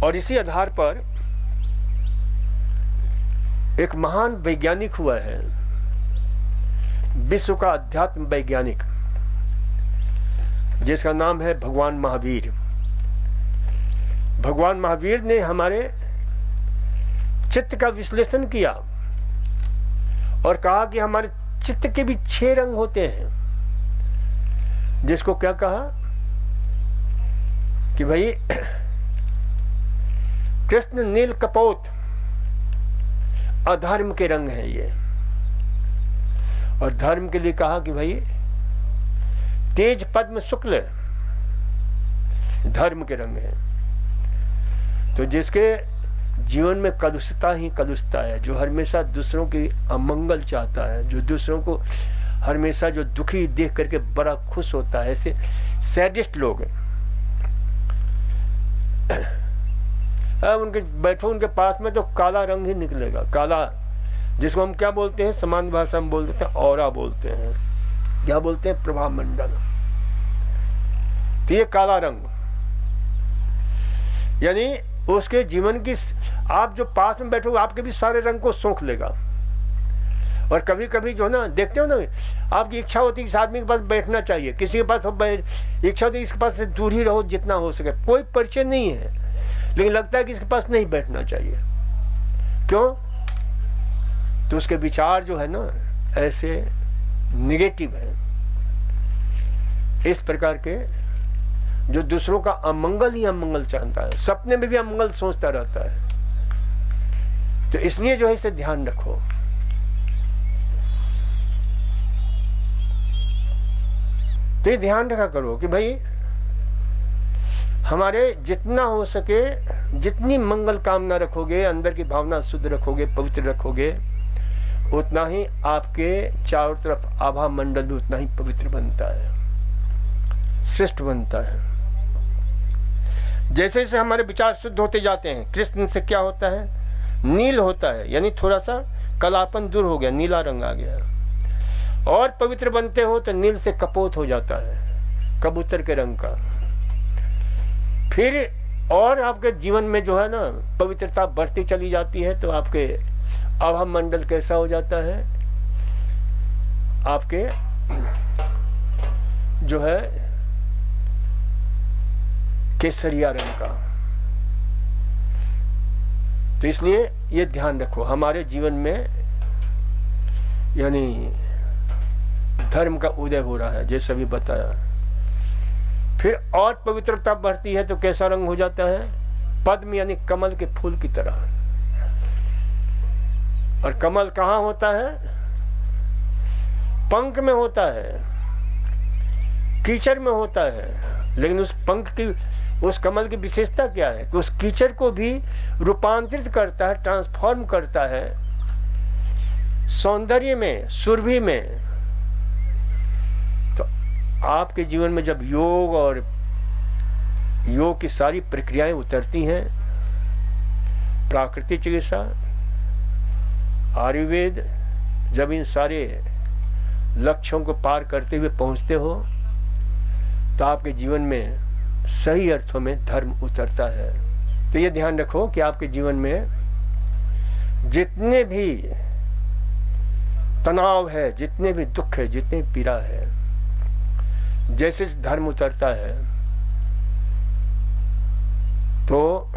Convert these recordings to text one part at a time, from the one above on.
और इसी आधार पर एक महान वैज्ञानिक हुआ है, विश्व का अध्यात्म वैज्ञानिक, जिसका नाम है भगवान महावीर। भगवान महावीर ने हमारे चित्त का विश्लेषण किया और कहा कि हमारे चित्त के भी 6 रंग होते हैं, जिसको क्या कहा कि भाई कृष्ण नील कपोत अधर्म के रंग हैं ये, और धर्म के लिए कहा कि भाई तेज पद्म शुक्ल धर्म के रंग हैं। तो जिसके जीवन में कलुषता ही कलुषता है, जो हमेशा दूसरों की अमंगल चाहता है, जो दूसरों को हमेशा जो दुखी देख करके बड़ा खुश होता है, ऐसे सैडिस्ट लोग उनके बैठो उनके पास में तो काला रंग ही निकलेगा। काला, जिसको हम क्या बोलते हैं, सामान्य भाषा में बोल देते हैं ऑरा बोलते हैं, क्या बोलते हैं, प्रभाव मंडल। तो ये काला रंग, यानी उसके जीवन की, आप जो पास में बैठो आपके भी सारे रंग को सोख लेगा। और कभी कभी जो ना देखते हो ना, आपकी इच्छा होती है इस आदमी के पास बैठना चाहिए, किसी के पास इच्छा होती है इसके पास से दूर ही रहो जितना हो सके, कोई परिचय नहीं है, लेकिन लगता है कि इसके पास नहीं बैठना चाहिए। क्यों? तो उसके विचार जो है ना ऐसे निगेटिव है। इस प्रकार के जो दूसरों का अमंगल ही अमंगल चाहता है, सपने में भी अमंगल सोचता रहता है। तो इसलिए जो है इसे ध्यान रखो। तो ये ध्यान रखा करो कि भाई हमारे जितना हो सके, जितनी मंगल कामना रखोगे, अंदर की भावना शुद्ध रखोगे, पवित्र रखोगे, उतना ही आपके चारों तरफ आभा मंडल भी उतना ही पवित्र बनता है, श्रेष्ठ बनता है। जैसे जैसे हमारे विचार शुद्ध होते जाते हैं, कृष्ण से क्या होता है, नील होता है, यानी थोड़ा सा कालापन दूर हो गया, नीला रंग आ गया। और पवित्र बनते हो तो नील से कपोत हो जाता है, कबूतर के रंग का। फिर और आपके जीवन में जो है ना पवित्रता बढ़ती चली जाती है, तो आपके आभा मंडल कैसा हो जाता है, आपके जो है केसरिया रंग का। तो इसलिए ये ध्यान रखो, हमारे जीवन में यानी धर्म का उदय हो रहा है, जैसा भी बताया। फिर और पवित्रता बढ़ती है तो कैसा रंग हो जाता है, पद्म यानी कमल के फूल की तरह। और कमल कहाँ होता है, पंख में होता है, कीचड़ में होता है। लेकिन उस पंख की, उस कमल की विशेषता क्या है कि उस कीचड़ को भी रूपांतरित करता है, ट्रांसफॉर्म करता है सौंदर्य में, सुरभि में। तो आपके जीवन में जब योग और योग की सारी प्रक्रियाएं उतरती हैं, प्राकृतिक चिकित्सा, आयुर्वेद, जब इन सारे लक्ष्यों को पार करते हुए पहुंचते हो, तो आपके जीवन में सही अर्थों में धर्म उतरता है। तो ये ध्यान रखो कि आपके जीवन में जितने भी तनाव है, जितने भी दुख है, जितनी पीड़ा है, जैसे धर्म उतरता है तो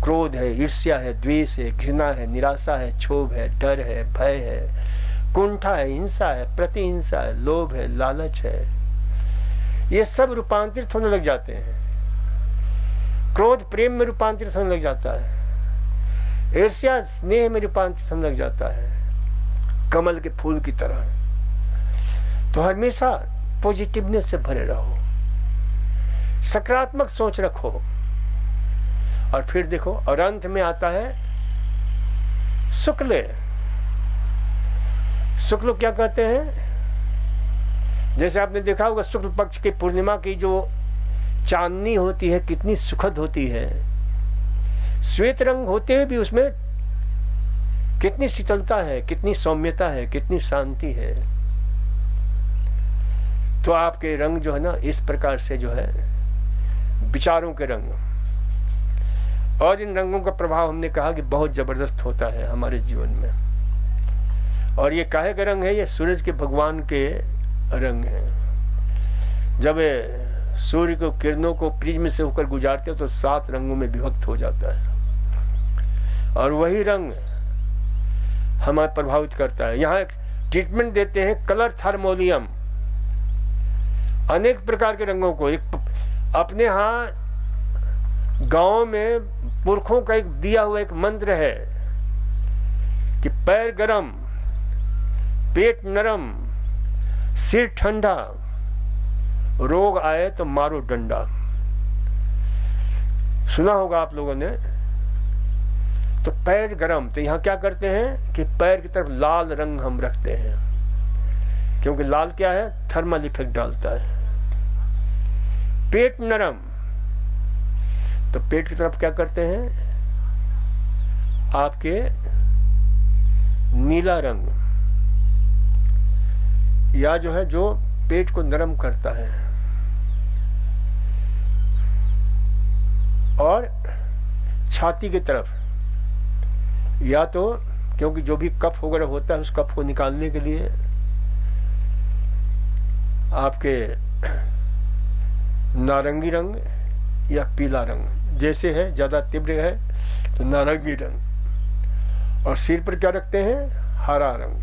क्रोध है, ईर्ष्या है, द्वेष है, घृणा है, निराशा है, क्षोभ है, डर है, भय है, कुंठा है, हिंसा है, प्रतिहिंसा है, लोभ है, लालच है, ये सब रूपांतरित होने लग जाते हैं। क्रोध प्रेम में रूपांतरित होने लग जाता है, ईर्ष्या स्नेह में रूपांतरित होने लग जाता है, कमल के फूल की तरह। तो हमेशा पॉजिटिवनेस से भरे रहो, सकारात्मक सोच रखो। और फिर देखो, और अंत में आता है शुक्ल। शुक्ल क्या कहते हैं, जैसे आपने देखा होगा शुक्ल पक्ष की पूर्णिमा की जो चांदनी होती है कितनी सुखद होती है, श्वेत रंग होते हुए भी उसमें कितनी शीतलता है, कितनी सौम्यता है, कितनी शांति है। तो आपके रंग जो है ना, इस प्रकार से जो है विचारों के रंग, और इन रंगों का प्रभाव हमने कहा कि बहुत जबरदस्त होता है हमारे जीवन में। और ये काहे का रंग है? ये सूरज के भगवान के रंग हैं। जब सूर्य को किरणों को प्रिज्म से होकर गुजारते हो तो 7 रंगों में विभक्त हो जाता है, और वही रंग हमें प्रभावित करता है। यहाँ एक ट्रीटमेंट देते हैं कलर थर्मोलियम, अनेक प्रकार के रंगों को। एक अपने यहाँ गांव में पुरखों का एक दिया हुआ एक मंत्र है कि पैर गरम, पेट नरम, सिर ठंडा, रोग आए तो मारो डंडा। सुना होगा आप लोगों ने। तो पैर गरम, तो यहाँ क्या करते हैं कि पैर की तरफ लाल रंग हम रखते हैं, क्योंकि लाल क्या है? थर्मल इफेक्ट डालता है। पेट नरम, तो पेट की तरफ क्या करते हैं? आपके नीला रंग, या जो है जो पेट को नरम करता है। और छाती की तरफ, या तो क्योंकि जो भी कफ वगैरह होता है उस कफ को निकालने के लिए आपके नारंगी रंग या पीला रंग, जैसे है ज्यादा तीव्र है तो नारंगी रंग। और सिर पर क्या रखते हैं? हरा रंग,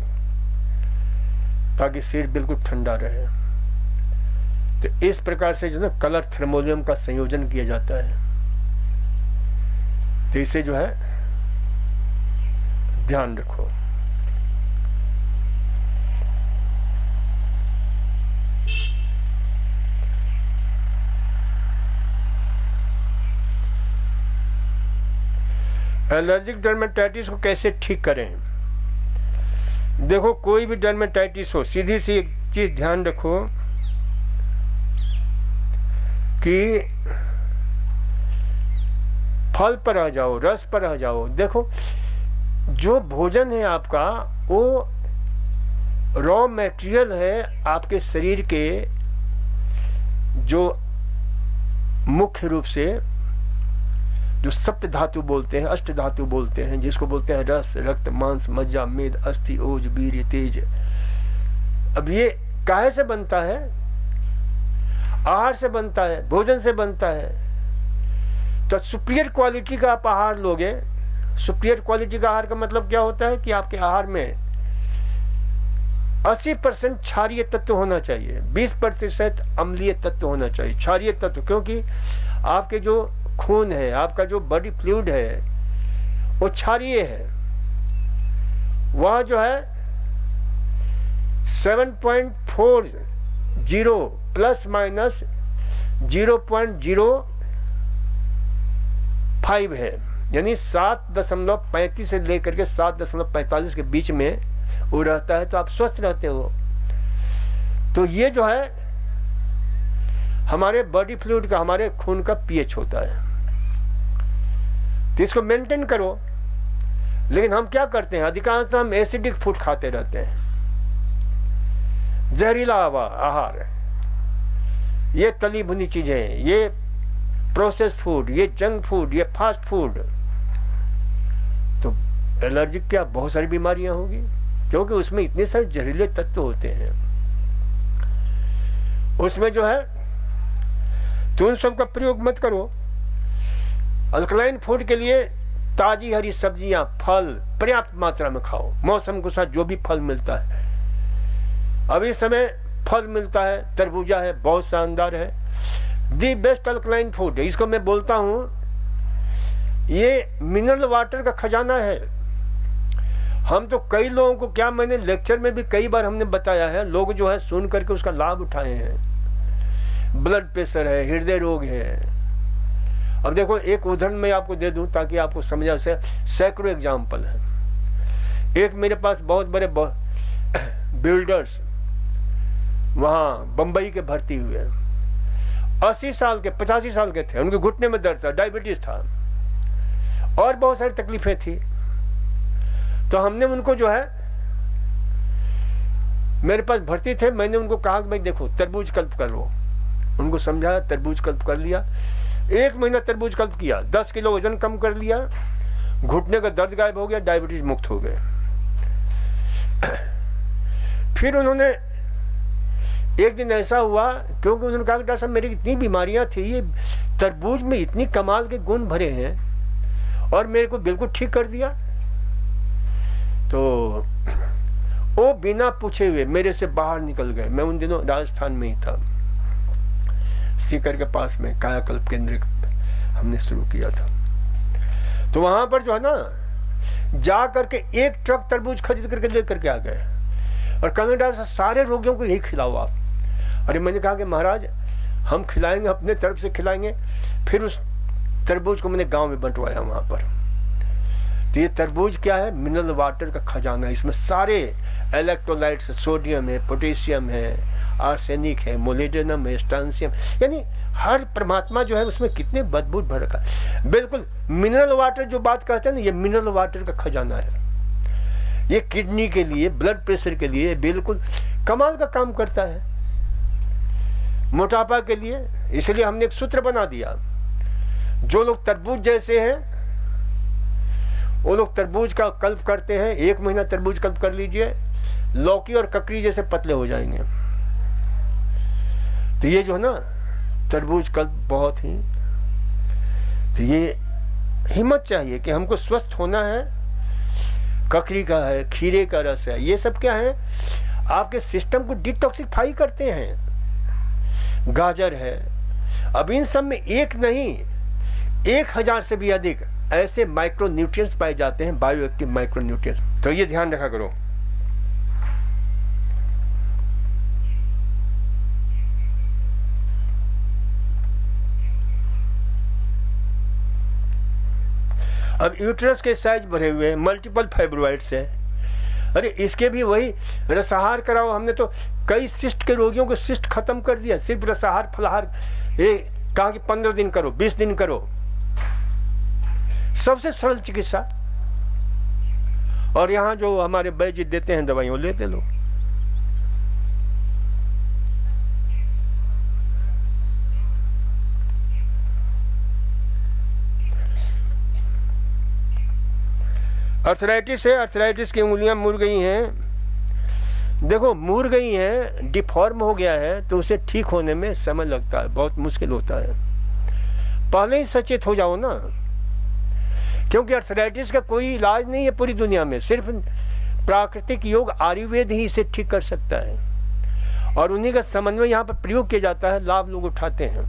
ताकि सिर बिल्कुल ठंडा रहे। तो इस प्रकार से जो ना कलर थर्मोलियम का संयोजन किया जाता है। तो इसे जो है ध्यान रखो। एलर्जिक डर्मेटाइटिस को कैसे ठीक करें? देखो, कोई भी डर्मेटाइटिस हो, सीधी सी एक चीज ध्यान रखो कि फल पर आ जाओ, रस पर आ जाओ। देखो, जो भोजन है आपका वो रॉ मटेरियल है आपके शरीर के, जो मुख्य रूप से जो सप्त धातु बोलते हैं, अष्ट धातु बोलते हैं, जिसको बोलते हैं रस, रक्त, मांस, मज्जा, मेद, अस्थि, ओज, वीर्य, तेज। अब ये काहे से बनता है? आहार से बनता है, भोजन से बनता है। तो सुपीरियर क्वालिटी का आप आहार लोगे। सुपीरियर क्वालिटी का आहार का मतलब क्या होता है कि आपके आहार में 80% क्षारीय तत्व होना चाहिए, 20% अम्लीय तत्व होना चाहिए। क्षारीय तत्व क्योंकि आपके जो खून है, आपका जो बॉडी फ्लूइड है वो क्षारीय है। वह जो है 7.40 प्लस माइनस 0.05 है, यानी 7.35 से लेकर के 7.45 के बीच में वो रहता है, तो आप स्वस्थ रहते हो। तो ये जो है हमारे बॉडी फ्लूइड का, हमारे खून का पीएच होता है। तो इसको मेंटेन करो। लेकिन हम क्या करते हैं? अधिकांश हम एसिडिक फूड खाते रहते हैं, जहरीला आहार, ये तली भुनी चीजें, ये प्रोसेस्ड फूड, ये जंक फूड, ये फास्ट फूड। तो एलर्जिक क्या बहुत सारी बीमारियां होगी, क्योंकि उसमें इतने सारे जहरीले तत्व होते हैं उसमें जो है। तो उन सब का प्रयोग मत करो। अल्कलाइन फूड के लिए ताजी हरी सब्जियां, फल पर्याप्त मात्रा में खाओ। मौसम के साथ जो भी फल मिलता है, अभी समय फल मिलता है, तरबूजा है, बहुत शानदार है, दी बेस्ट अल्कलाइन फूड है। इसको मैं बोलता हूं ये मिनरल वाटर का खजाना है। हम तो कई लोगों को, क्या मैंने लेक्चर में भी कई बार हमने बताया है, लोग जो है सुन करके उसका लाभ उठाए हैं। ब्लड प्रेशर है, हृदय रोग है। अब देखो, एक उदाहरण मैं आपको दे दूं ताकि आपको समझा से, सैकड़ों एग्जाम्पल है। एक मेरे पास बहुत बड़े बिल्डर्स वहां बंबई के भर्ती हुए, 80 साल के 85 साल के थे, उनके घुटने में दर्द था, डायबिटीज था और बहुत सारी तकलीफें थी। तो हमने उनको जो है, मेरे पास भर्ती थे, मैंने उनको कहा कि भाई देखो तरबूज कल्प कर लो। उनको समझाया, तरबूज कल्प कर लिया। 1 महीना तरबूज कल्प किया, 10 किलो वजन कम कर लिया, घुटने का दर्द गायब हो गया, डायबिटीज मुक्त हो गए। फिर उन्होंने एक दिन ऐसा हुआ, क्योंकि उन्होंने कहा कि डॉक्टर साहब मेरी इतनी बीमारियां थी, ये तरबूज में इतनी कमाल के गुण भरे हैं और मेरे को बिल्कुल ठीक कर दिया। तो वो बिना पूछे हुए मेरे से बाहर निकल गए। मैं उन दिनों राजस्थान में ही था, सीकर के पास में कायाकल्प केंद्र हमने शुरू किया था। तो वहां पर जो है ना, जा करके 1 ट्रक तरबूज खरीद करके लेकर के आ गए और कहने डॉक्टर सारे रोगियों को यही खिलाओ आप। अरे मैंने कहा कि महाराज हम खिलाएंगे, अपने तरफ से खिलाएंगे। फिर उस तरबूज को मैंने गांव में बंटवाया वहां पर। तो ये तरबूज क्या है? मिनरल वाटर का खजाना है। इसमें सारे इलेक्ट्रोलाइट्स, सोडियम है, पोटेशियम है, आर्सेनिक है, मोलिब्डेनम है, स्ट्रांसियम, यानी हर परमात्मा जो है उसमें कितने अद्भुत भर रखा है। बिल्कुल मिनरल वाटर जो बात कहते हैं ना, ये मिनरल वाटर का खजाना है। ये किडनी के लिए, ब्लड प्रेशर के लिए बिल्कुल कमाल का काम करता है, मोटापा के लिए। इसलिए हमने एक सूत्र बना दिया, जो लोग तरबूज जैसे हैं वो लोग तरबूज का कल्प करते हैं, 1 महीना तरबूज कल्प कर लीजिए, लौकी और ककड़ी जैसे पतले हो जाएंगे। तो ये जो है ना तरबूज कल्प बहुत ही, तो ये हिम्मत चाहिए कि हमको स्वस्थ होना है। ककड़ी का है, खीरे का रस है, ये सब क्या है? आपके सिस्टम को डिटॉक्सिफाई करते हैं। गाजर है, अब इन सब में एक नहीं 1000 से भी अधिक ऐसे माइक्रो न्यूट्रिएंट्स पाए जाते हैं, बायोएक्टिव माइक्रो न्यूट्रिएंट्स। तो ये ध्यान रखा करो। अब यूट्रस के साइज बढ़े हुए हैं, मल्टीपल फाइब्रोइड्स है। अरे इसके भी वही रसाहार कराओ। हमने तो कई सिस्ट के रोगियों को सिस्ट खत्म कर दिया, सिर्फ रसाहार फलाहार। ये कहा कि 15 दिन करो, 20 दिन करो, सबसे सरल चिकित्सा। और यहां जो हमारे वैद्य देते हैं दवाई, वो लेते लो। अर्थराइटिस है, अर्थराइटिस की उंगलियां मुड़ गई हैं। देखो मुड़ गई हैं, डिफॉर्म हो गया है, तो उसे ठीक होने में समय लगता है, बहुत मुश्किल होता है। पहले ही सचेत हो जाओ ना, क्योंकि अर्थराइटिस का कोई इलाज नहीं है पूरी दुनिया में, सिर्फ प्राकृतिक योग आयुर्वेद ही इसे ठीक कर सकता है और उन्हीं का समन्वय यहाँ पर प्रयोग किया जाता है, लाभ लोग उठाते हैं।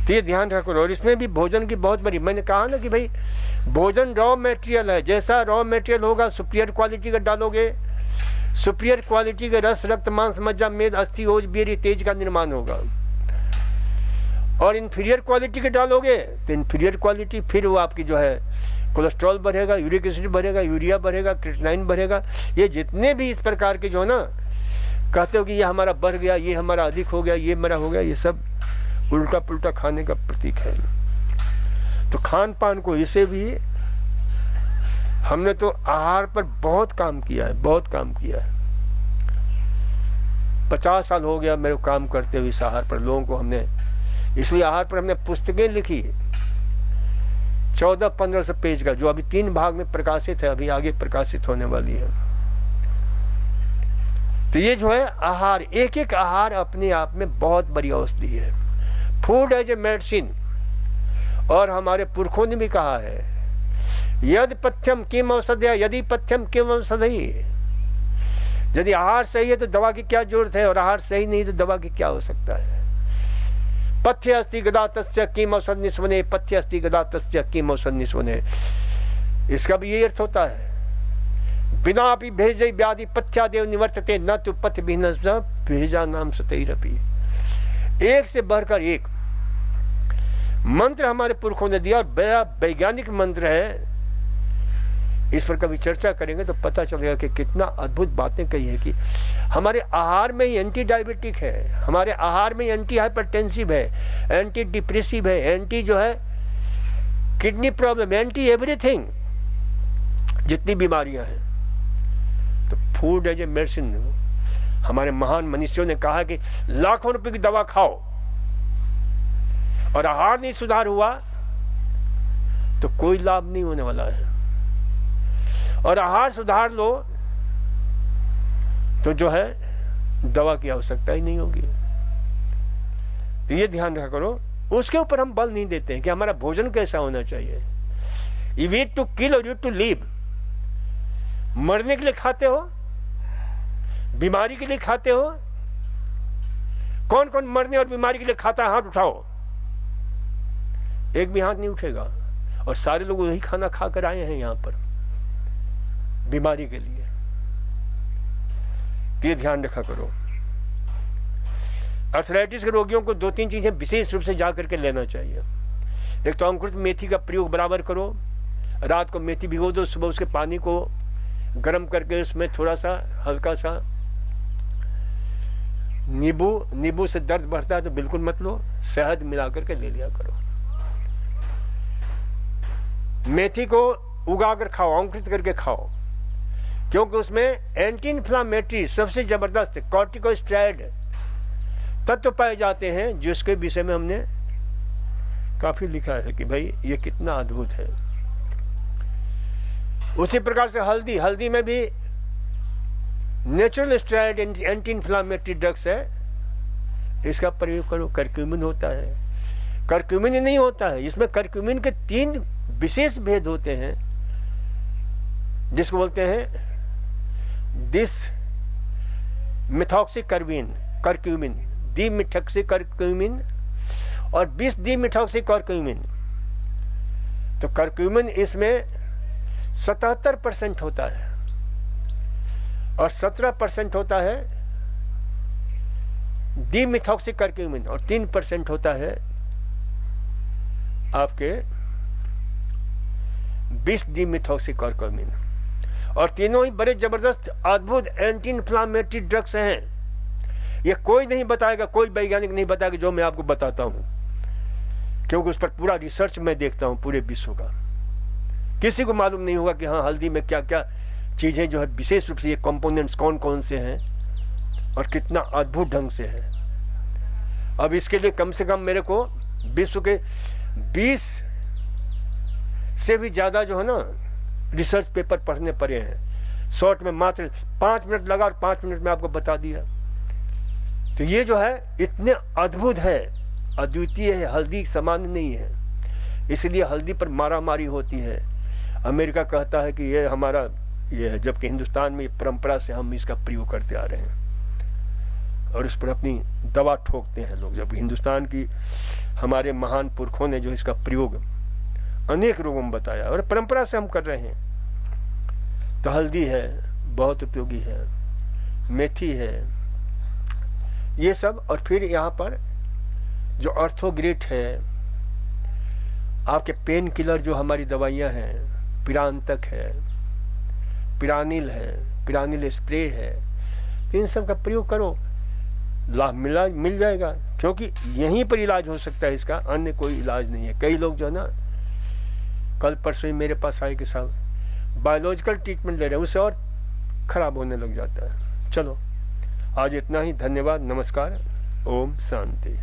तो ये ध्यान रखो। और इसमें भी भोजन की बहुत बड़ी, मैंने कहा ना कि भाई भोजन रॉ मटेरियल है, जैसा रॉ मटेरियल होगा सुपीरियर क्वालिटी का डालोगे, सुपीरियर क्वालिटी के रस, रक्त, मांस, मज्जा, मेद, अस्थि, ओज, बीर, तेज का निर्माण होगा। और इन्फीरियर क्वालिटी के डालोगे तो इन्फीरियर क्वालिटी, फिर वो आपकी जो है कोलेस्ट्रॉल बढ़ेगा, यूरिक एसिड बढ़ेगा, यूरिया बढ़ेगा, क्रिएटिनिन बढ़ेगा। ये जितने भी इस प्रकार के जो है ना कहते हो कि ये हमारा बढ़ गया, ये हमारा अधिक हो गया, ये मेरा हो गया, ये सब उल्टा पुल्टा खाने का प्रतीक है। तो खान पान को इसे भी हमने तो आहार पर बहुत काम किया है, बहुत काम किया है। 50 साल हो गया मेरे काम करते हुए इस आहार पर। लोगों को हमने इसलिए आहार पर हमने पुस्तकें लिखी 1400-1500 पेज का, जो अभी 3 भाग में प्रकाशित है, अभी आगे प्रकाशित होने वाली है। तो ये जो है आहार, एक एक आहार अपने आप में बहुत बड़ी औषधि है। Food as a medicine. और हमारे पुरखों ने भी कहा है, यदि पथ्यम किम औषधि, यदि पथ्यम किम औषधि। यदि आहार सही है तो दवा की क्या जरूरत है, और आहार सही नहीं तो दवा की क्या हो सकता है। पथ्य अस्ति गदा तस्य किम औषध निस्वने, पथ्य अस्ति गदा तस्य किम औषध निस्वने। इसका भी यही अर्थ होता है, बिना अपि भेजै व्याधि पथ्यादेव निवर्तते, न तो पथ्य भिन्नस्य भेजा नाम सतैरपि। एक से बढ़कर एक मंत्र हमारे पुरखों ने दिया, और बड़ा वैज्ञानिक मंत्र है। इस पर कभी चर्चा करेंगे तो पता चलेगा कि कितना अद्भुत बातें कही है कि हमारे आहार में ही एंटी डायबिटिक है, हमारे आहार में एंटी हाइपरटेंसिव है, एंटी डिप्रेसिव है, एंटी जो है किडनी प्रॉब्लम, एंटी एवरीथिंग, जितनी बीमारियां हैं। तो फूड एज ए मेडिसिन। हमारे महान मनीषियों ने कहा कि लाखों रुपए की दवा खाओ और आहार नहीं सुधार हुआ तो कोई लाभ नहीं होने वाला है। और आहार सुधार लो तो जो है दवा की आवश्यकता ही नहीं होगी। तो ये ध्यान रखा करो। उसके ऊपर हम बल नहीं देते हैं कि हमारा भोजन कैसा होना चाहिए। यू ईट टू किल और यू टू लिव। मरने के लिए खाते हो, बीमारी के लिए खाते हो। कौन कौन मरने और बीमारी के लिए खाता है? हाथ उठाओ। एक भी हाथ नहीं उठेगा। और सारे लोग वही खाना खाकर आए हैं यहां पर बीमारी के लिए। तो ये ध्यान रखा करो। अर्थराइटिस के रोगियों को 2-3 चीजें विशेष रूप से जाकर के लेना चाहिए। एक तो अंकुरित मेथी का प्रयोग बराबर करो। रात को मेथी भिगो दो, सुबह उसके पानी को गर्म करके उसमें थोड़ा सा हल्का सा नींबू से दर्द बढ़ता है तो बिल्कुल मत लो, शहद मिला करके ले लिया करो। मेथी को उगाकर खाओ, अंकुरित करके खाओ, क्योंकि उसमें एंटी इन्फ्लामेटरी सबसे जबरदस्त कॉर्टिकोस्टेरॉइड तत्व पाए जाते हैं, जिसके विषय में हमने काफी लिखा है कि भाई ये कितना अद्भुत है। उसी प्रकार से हल्दी में भी natural steroid anti inflammatory drugs है, इसका प्रयोग करो। करक्यूमिन होता है, करक्यूमिन नहीं होता है, इसमें करक्यूमिन के 3 विशेष भेद होते हैं, जिसको बोलते हैं दिस मिथॉक्सीकर्क्यूमिन, डिमिथॉक्सीकर्क्यूमिन और 20 डिमिथॉक्सीकर्क्यूमिन। तो करक्यूमिन इसमें 77% होता है और 17% होता है डिमिथॉक्सीकर्क्यूमिन और 3% होता है आपके 20 डिमिथॉक्सीकर्क्यूमिन। और तीनों ही बड़े जबरदस्त अद्भुत एंटी इन्फ्लामेटरी ड्रग्स हैं। ये कोई नहीं बताएगा, कोई वैज्ञानिक नहीं बताएगा जो मैं आपको बताता हूं, क्योंकि उस पर पूरा रिसर्च मैं देखता हूं पूरे विश्व का। किसी को मालूम नहीं होगा कि हाँ हल्दी में क्या क्या चीजें जो है विशेष रूप से ये कंपोनेंट्स कौन कौन से हैं और कितना अद्भुत ढंग से है। अब इसके लिए कम से कम मेरे को विश्व के 20 से भी ज्यादा जो है ना रिसर्च पेपर पढ़ने पड़े हैं। शॉर्ट में मात्र 5 मिनट लगा और 5 मिनट में आपको बता दिया। तो ये जो है इतने अद्भुत है, अद्वितीय है, हल्दी समान नहीं है। इसलिए हल्दी पर मारामारी होती है। अमेरिका कहता है कि ये हमारा ये है, जबकि हिंदुस्तान में परंपरा से हम इसका प्रयोग करते आ रहे हैं और उस पर अपनी दवा ठोकते हैं लोग। जब हिंदुस्तान की हमारे महान पुरखों ने जो इसका प्रयोग अनेक रोगों में बताया और परंपरा से हम कर रहे हैं। तो हल्दी है, बहुत उपयोगी है, मेथी है, ये सब। और फिर यहाँ पर जो ऑर्थोग्रेट है, आपके पेन किलर जो हमारी दवाइयाँ हैं, पिरांतक है, पिरानिल है, पिरानिल स्प्रे है, तो इन सब का प्रयोग करो, लाभ मिल जाएगा। क्योंकि यहीं पर इलाज हो सकता है इसका, अन्य कोई इलाज नहीं है। कई लोग जो है ना कल परसों ही मेरे पास आए कि साहब बायोलॉजिकल ट्रीटमेंट ले रहे हैं, उससे और खराब होने लग जाता है। चलो आज इतना ही, धन्यवाद, नमस्कार, ओम शांति।